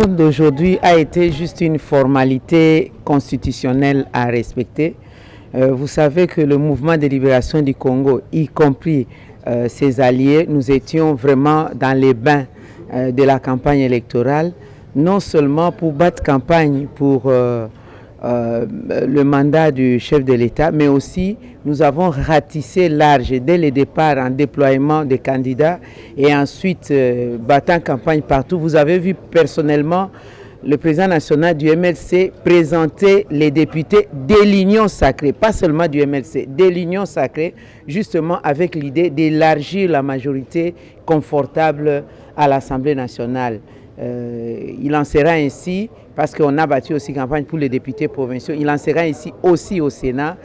rencontre d'aujourd'hui a été juste une formalité constitutionnelle à respecter. Vous savez que le mouvement de libération du Congo, y compris ses alliés, nous étions vraiment dans les bains de la campagne électorale, non seulement pour battre campagne pour le mandat du chef de l'État, mais aussi nous avons ratissé large dès le départ en déploiement des candidats et ensuite battant campagne partout. Vous avez vu personnellement le président national du MLC présenter les députés de l'Union sacrée, pas seulement du MLC, de l'Union sacrée, justement avec l'idée d'élargir la majorité confortable à l'Assemblée nationale. Il en sera ainsi, parce qu'on a battu aussi campagne pour les députés provinciaux, il en sera ainsi aussi au Sénat.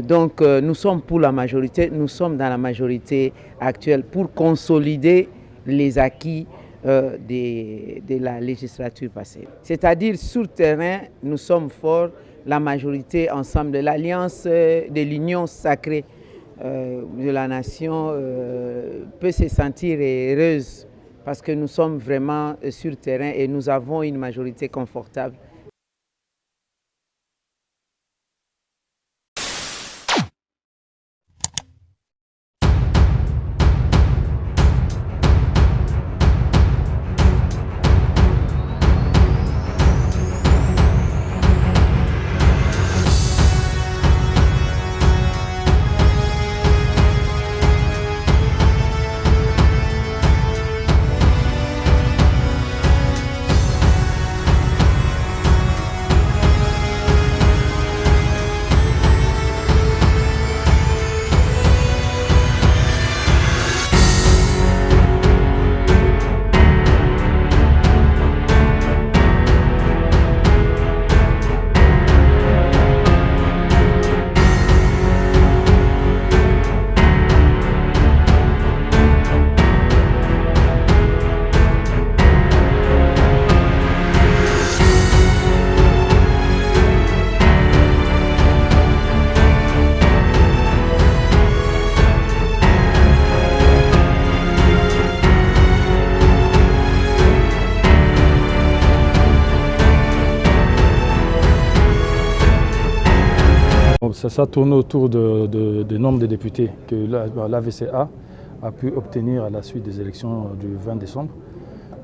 Donc nous sommes pour la majorité, nous sommes dans la majorité actuelle pour consolider les acquis de la législature passée. C'est-à-dire sur le terrain, nous sommes forts, la majorité ensemble de l'Alliance de l'Union sacrée de la nation peut se sentir heureuse parce que nous sommes vraiment sur le terrain et nous avons une majorité confortable. Ça tourne autour du nombre de députés que l'AVCA a pu obtenir à la suite des élections du 20 décembre.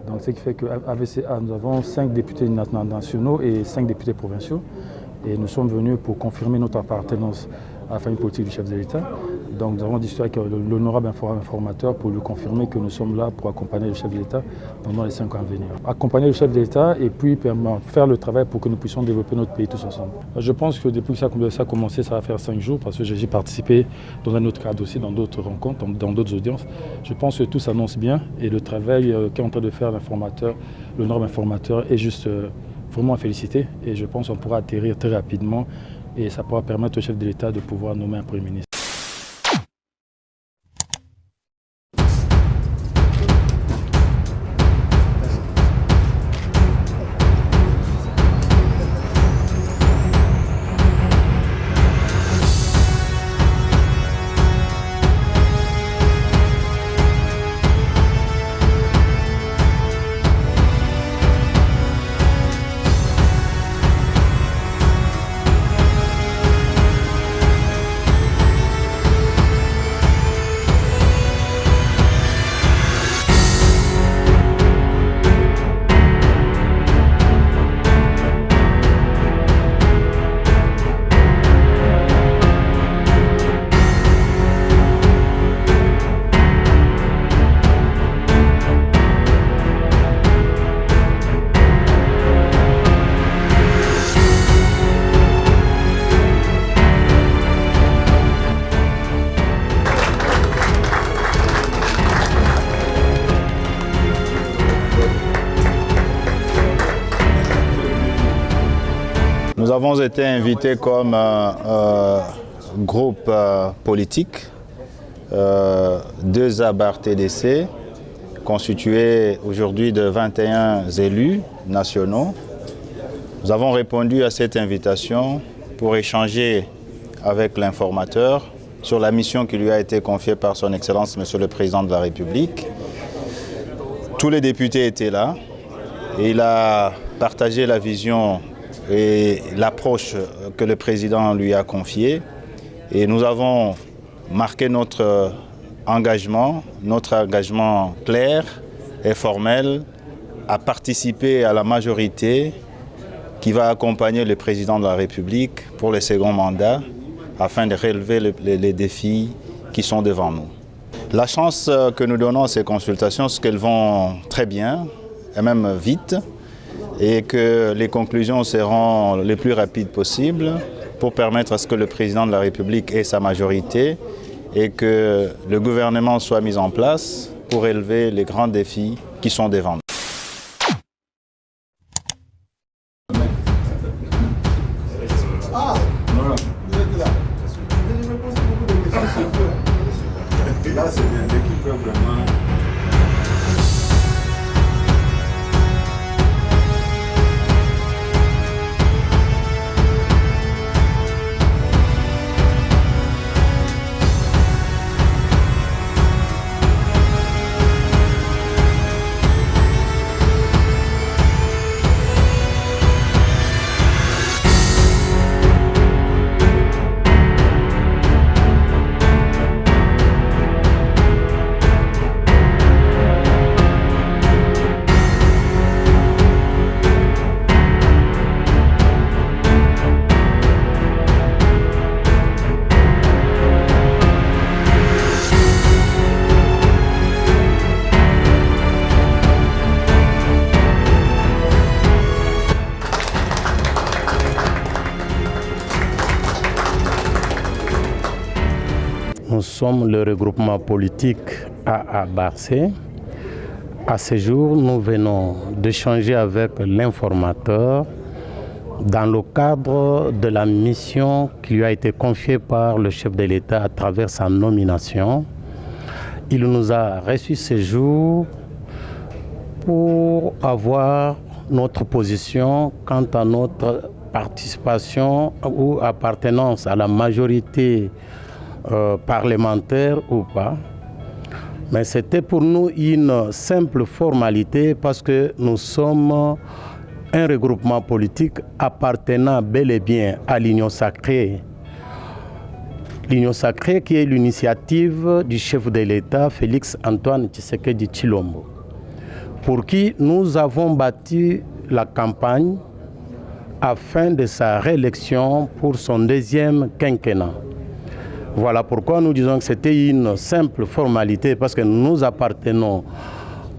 Donc, ce qui fait qu'à l'AVCA, nous avons 5 députés nationaux et 5 députés provinciaux. Et nous sommes venus pour confirmer notre appartenance à la famille politique du chef de l'État. Donc nous avons discuté avec l'honorable informateur pour lui confirmer que nous sommes là pour accompagner le chef de l'État pendant les 5 ans à venir. Accompagner le chef de l'État et puis faire le travail pour que nous puissions développer notre pays tous ensemble. Je pense que depuis que ça a commencé, ça va faire 5 jours parce que j'ai participé dans un autre cadre aussi, dans d'autres rencontres, dans d'autres audiences. Je pense que tout s'annonce bien et le travail qu'est en train de faire l'informateur, l'honorable informateur est juste vraiment à féliciter et je pense qu'on pourra atterrir très rapidement et ça pourra permettre au chef de l'État de pouvoir nommer un Premier ministre. Nous avons été invités comme groupe politique, 2 ABAR-TDC, constitués aujourd'hui de 21 élus nationaux. Nous avons répondu à cette invitation pour échanger avec l'informateur sur la mission qui lui a été confiée par son Excellence, Monsieur le Président de la République. Tous les députés étaient là et il a partagé la vision et l'approche que le président lui a confiée. Et nous avons marqué notre engagement clair et formel à participer à la majorité qui va accompagner le président de la République pour le second mandat afin de relever les défis qui sont devant nous. La chance que nous donnons à ces consultations, c'est qu'elles vont très bien et même vite et que les conclusions seront les plus rapides possibles pour permettre à ce que le président de la République ait sa majorité et que le gouvernement soit mis en place pour relever les grands défis qui sont devant nous. Là, c'est bien, l'équipe peut vraiment... Nous sommes le regroupement politique AA Barcé. À ce jour, nous venons d'échanger avec l'informateur dans le cadre de la mission qui lui a été confiée par le chef de l'État à travers sa nomination. Il nous a reçus ce jour pour avoir notre position quant à notre participation ou appartenance à la majorité parlementaire ou pas. Mais c'était pour nous une simple formalité parce que nous sommes un regroupement politique appartenant bel et bien à l'Union sacrée. L'Union sacrée qui est l'initiative du chef de l'État Félix Antoine Tshisekedi Tshilombo, pour qui nous avons bâti la campagne afin de sa réélection pour son deuxième quinquennat. Voilà pourquoi nous disons que c'était une simple formalité parce que nous appartenons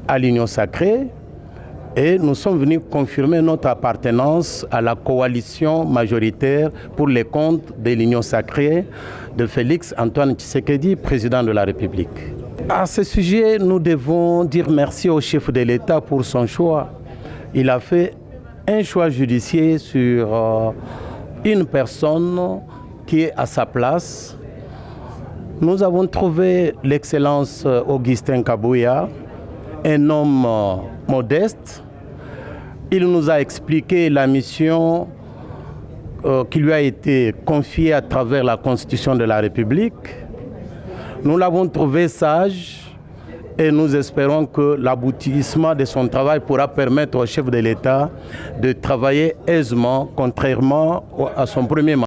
à l'Union sacrée et nous sommes venus confirmer notre appartenance à la coalition majoritaire pour les comptes de l'Union sacrée de Félix Antoine Tshisekedi, président de la République. À ce sujet, nous devons dire merci au chef de l'État pour son choix. Il a fait un choix judiciaire sur une personne qui est à sa place. Nous avons trouvé l'excellence Augustin Kabouya, un homme modeste. Il nous a expliqué la mission qui lui a été confiée à travers la Constitution de la République. Nous l'avons trouvé sage et nous espérons que l'aboutissement de son travail pourra permettre au chef de l'État de travailler aisément, contrairement à son premier mandat.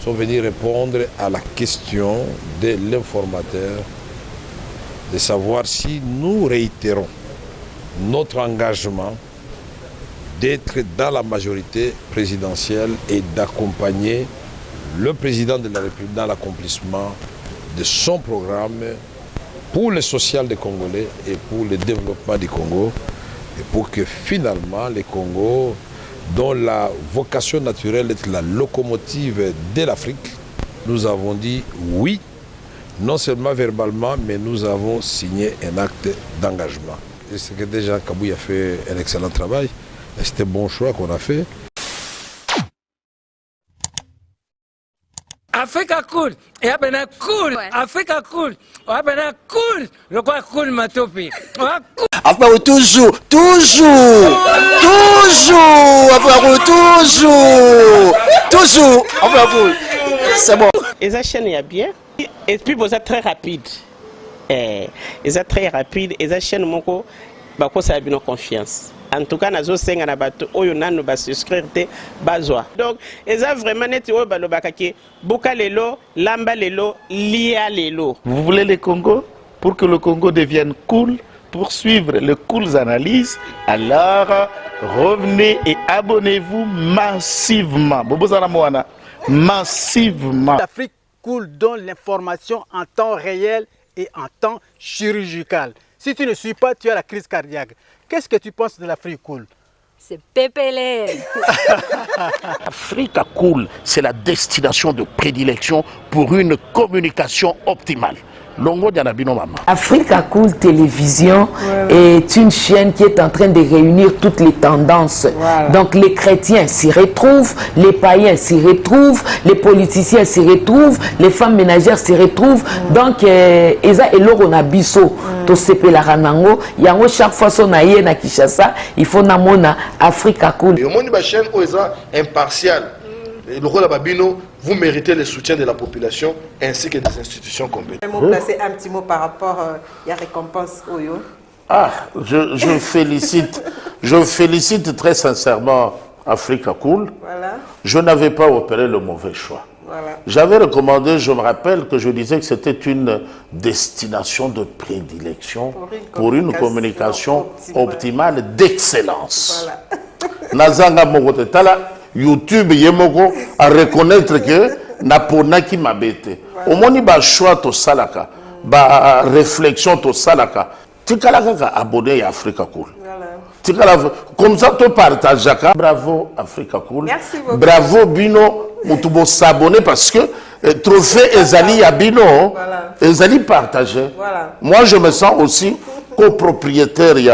sont venus répondre à la question de l'informateur, de savoir si nous réitérons notre engagement d'être dans la majorité présidentielle et d'accompagner le président de la République dans l'accomplissement de son programme pour le social des Congolais et pour le développement du Congo, et pour que finalement les Congos, dont la vocation naturelle est la locomotive de l'Afrique, nous avons dit oui, non seulement verbalement, mais nous avons signé un acte d'engagement. Le secrétaire Jean Kabouy a fait un excellent travail, et c'était un bon choix qu'on a fait. Africa cool, et abena cool, Africa cool, abena cool, le quoi cool matopi. Après toujours, après cool. C'est bon. Les chaînes y a bien, et puis vous êtes très rapide. Ils sont très rapides, et les chaînes moko, bah quoi ça a bien confiance. En tout cas, nous avons 5 ans, nous avons souscrire besoin. Donc, ils ont vraiment net Boka lelo, Lamba lelo, Lia lelo. Vous voulez le Congo? Pour que le Congo devienne cool, pour suivre les cool analyses, alors revenez et abonnez-vous massivement. Massivement. L'Afrique cool donne l'information en temps réel et en temps chirurgical. Si tu ne suis pas, tu as la crise cardiaque. Qu'est-ce que tu penses de l'Afrique cool? C'est pépélé. Africa Cool, c'est la destination de prédilection pour une communication optimale. Longo Dianabino Mama. Africa Cool Télévision est une chaîne qui est en train de réunir toutes les tendances. Donc les chrétiens s'y retrouvent, les païens s'y retrouvent, les politiciens s'y retrouvent, les femmes ménagères s'y retrouvent. Donc Eza et Loro Bisso, to sepe la ranango, yango chaque fois son aïe na Kinshasa, il faut namona Africa Cool. Et au monde de la chaîne Oeza impartial. Le rôle de Babino, vous méritez le soutien de la population ainsi que des institutions compétentes. Placer un petit mot par rapport à la récompense Oyo. Ah, je félicite très sincèrement Africa Cool. Voilà. Je n'avais pas opéré le mauvais choix. Voilà. J'avais recommandé, je me rappelle que je disais que c'était une destination de prédilection pour une communication optimale d'excellence. Voilà. Nazanga Mogote Tala, YouTube Yemoko à reconnaître que Napona qui m'a bêté. Au moins, il choix to salaka, ba réflexion to salaka. Tu as abonné à Africa Cool. Voilà. Comme ça, tu partages. Bravo Africa Cool. Merci beaucoup. Bravo Bino. Mutubo s'abonner parce que trophée Ezali Abino, voilà. Ezali partagé. Voilà. Moi, je me sens aussi copropriétaire. Il y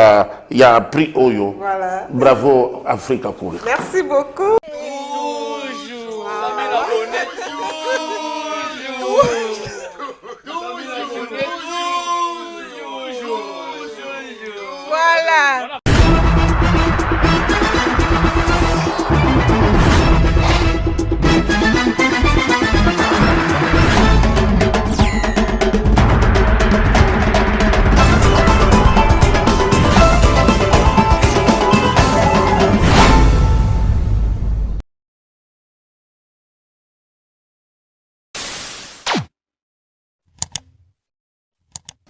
a prix Oyo. Voilà. Bravo Africa Cool. Merci beaucoup. Voilà.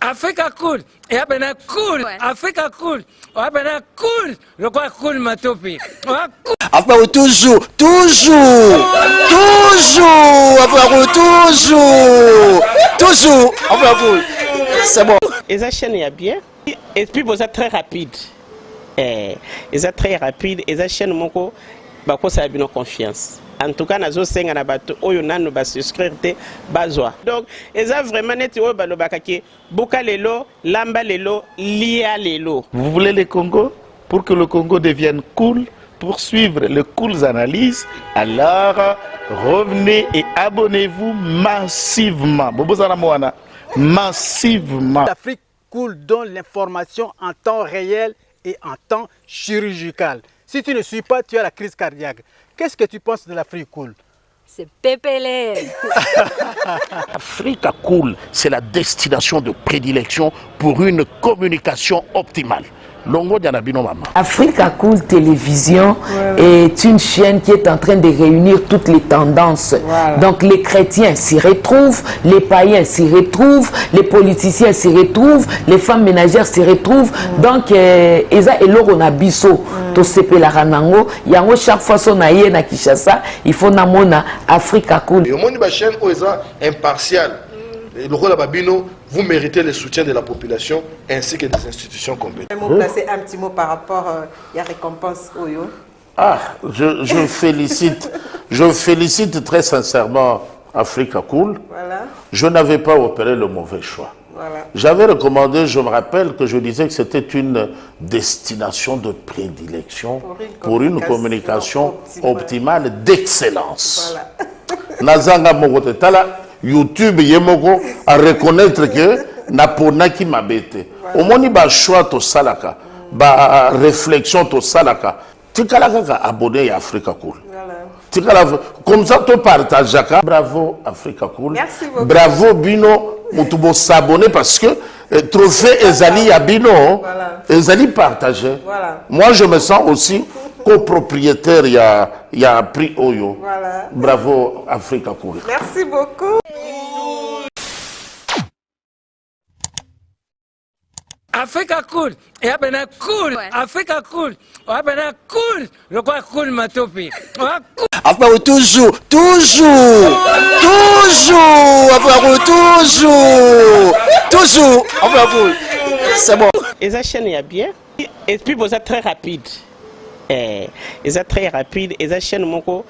Africa cool, et abena cool, Africa cool, abena cool, le quoi cool matopi. Après toujours, après toujours, après c'est bon. Les chaînes y a bien, et puis vous êtes très rapide. Ils sont très rapides, et les chaînes moko, bah quoi ça a bien confiance. En tout cas, nous avons 5 ans, nous avons souscrire besoin. Donc, ils ont vraiment net Boka lelo, Lamba lelo, Lia lelo. Vous voulez le Congo? Pour que le Congo devienne cool, pour suivre les cool analyses, alors revenez et abonnez-vous massivement. Massivement. L'Afrique cool donne l'information en temps réel et en temps chirurgical. Si tu ne suis pas, tu as la crise cardiaque. Qu'est-ce que tu penses de l'Afrique cool? C'est pépélé. Africa Cool, c'est la destination de prédilection pour une communication optimale. Longo Dianabino Mama. Africa Cool Télévision est une chaîne qui est en train de réunir toutes les tendances. Donc les chrétiens s'y retrouvent, les païens s'y retrouvent, les politiciens s'y retrouvent, les femmes ménagères s'y retrouvent. Donc Eza Eloro na biso to sepela ranango yango chaque fois son aye na Kinshasa, il faut namona Africa Cool. Et au monde de la chaîne Oeza impartial. Le rôle de Babino, vous méritez le soutien de la population ainsi que des institutions compétentes. Placer un petit mot par rapport à la récompense Oyo. Ah, je félicite très sincèrement Africa Cool. Voilà. Je n'avais pas opéré le mauvais choix. Voilà. J'avais recommandé, je me rappelle que je disais que c'était une destination de prédilection pour une communication optimale d'excellence. Voilà. Nazanga Mogotala, YouTube Yemoko à reconnaître que Naponaki Mabete. Au moins, il y a choix to salaka, ba réflexion to salaka. Tikalaka abonné à Africa Cool. Comme ça, tu partages. Bravo Africa Cool. Merci beaucoup. Bravo Bino. Mutubo s'abonner parce que trophée Ezali à Bino, Ezali partagé. Voilà. Moi, je me sens aussi copropriétaire. Il y a prix Oyo. Voilà. Bravo Africa Cool. Merci beaucoup. Africa Cool, et après cool, Africa Cool, après cool, le quoi cool matopi. Après toujours, après cool. C'est bon. Et ça chaîne est bien. Et puis vous êtes très rapide. Et ça très rapide. Et ça chaîne moko,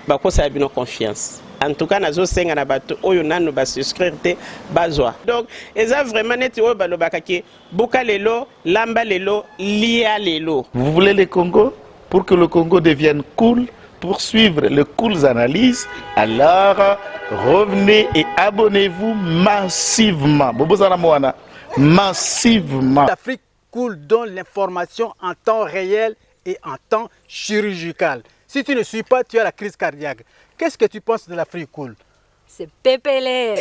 bako ça a bien confiance. En tout cas, nazo senga na bato oyo nanu ba souscrire te bazwa. Donc, eza vraiment neti oyo balobaka ke buka lelo, lamba lelo, lia lelo. Vous voulez le Congo? Pour que le Congo devienne cool, pour suivre les cool analyses, alors revenez et abonnez-vous massivement. Bobozana Moana, massivement. L'Afrique Cool donne l'information en temps réel et en temps chirurgical. Si tu ne suis pas, tu as la crise cardiaque. Qu'est-ce que tu penses de l'Afrique Cool? C'est PPLR.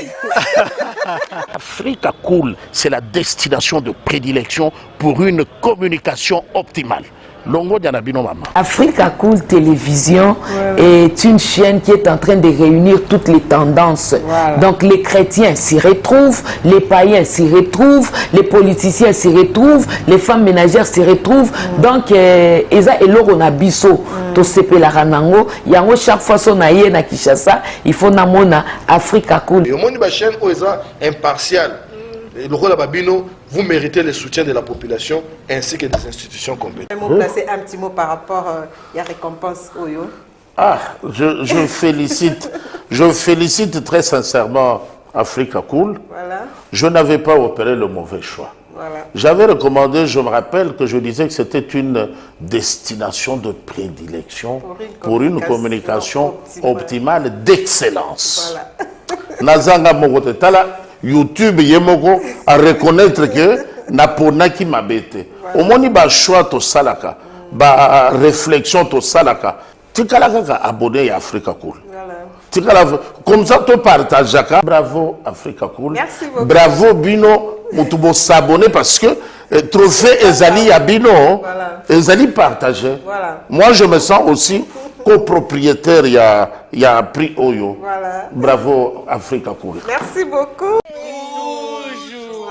Africa Cool, c'est la destination de prédilection pour une communication optimale. Longo Dianabino Mama. Africa Cool Télévision est une chaîne qui est en train de réunir toutes les tendances. Donc les chrétiens s'y retrouvent, les païens s'y retrouvent, les politiciens s'y retrouvent, les femmes ménagères s'y retrouvent. Donc Eza Eloro na biso to sepela ranango yango chaque fois son aye na Kinshasa, il faut namona Africa Cool. Et au monde de la chaîne Oeza impartial. Le rôle de Babino, vous méritez le soutien de la population ainsi que des institutions compétentes. Placer un petit mot par rapport à la récompense Oyo. Ah, je félicite très sincèrement Africa Cool. Voilà. Je n'avais pas opéré le mauvais choix. Voilà. J'avais recommandé, je me rappelle que je disais que c'était une destination de prédilection pour une communication optimale d'excellence. Voilà. Nazanga Mogotala, YouTube Yemoko à reconnaître que Naponaki Mabete. Au moins, il y a choix to salaka, ba réflexion to salaka. Tikalaka abonné à Africa Cool. Comme ça, tu partages. Bravo Africa Cool. Merci beaucoup. Bravo Bino. Mutubo s'abonner parce que trophée Ezali à Bino, Ezali partagé. Voilà. Moi, je me sens aussi copropriétaire. Il y a prix Oyo. Voilà. Bravo Africa Cool. Merci beaucoup. Toujours.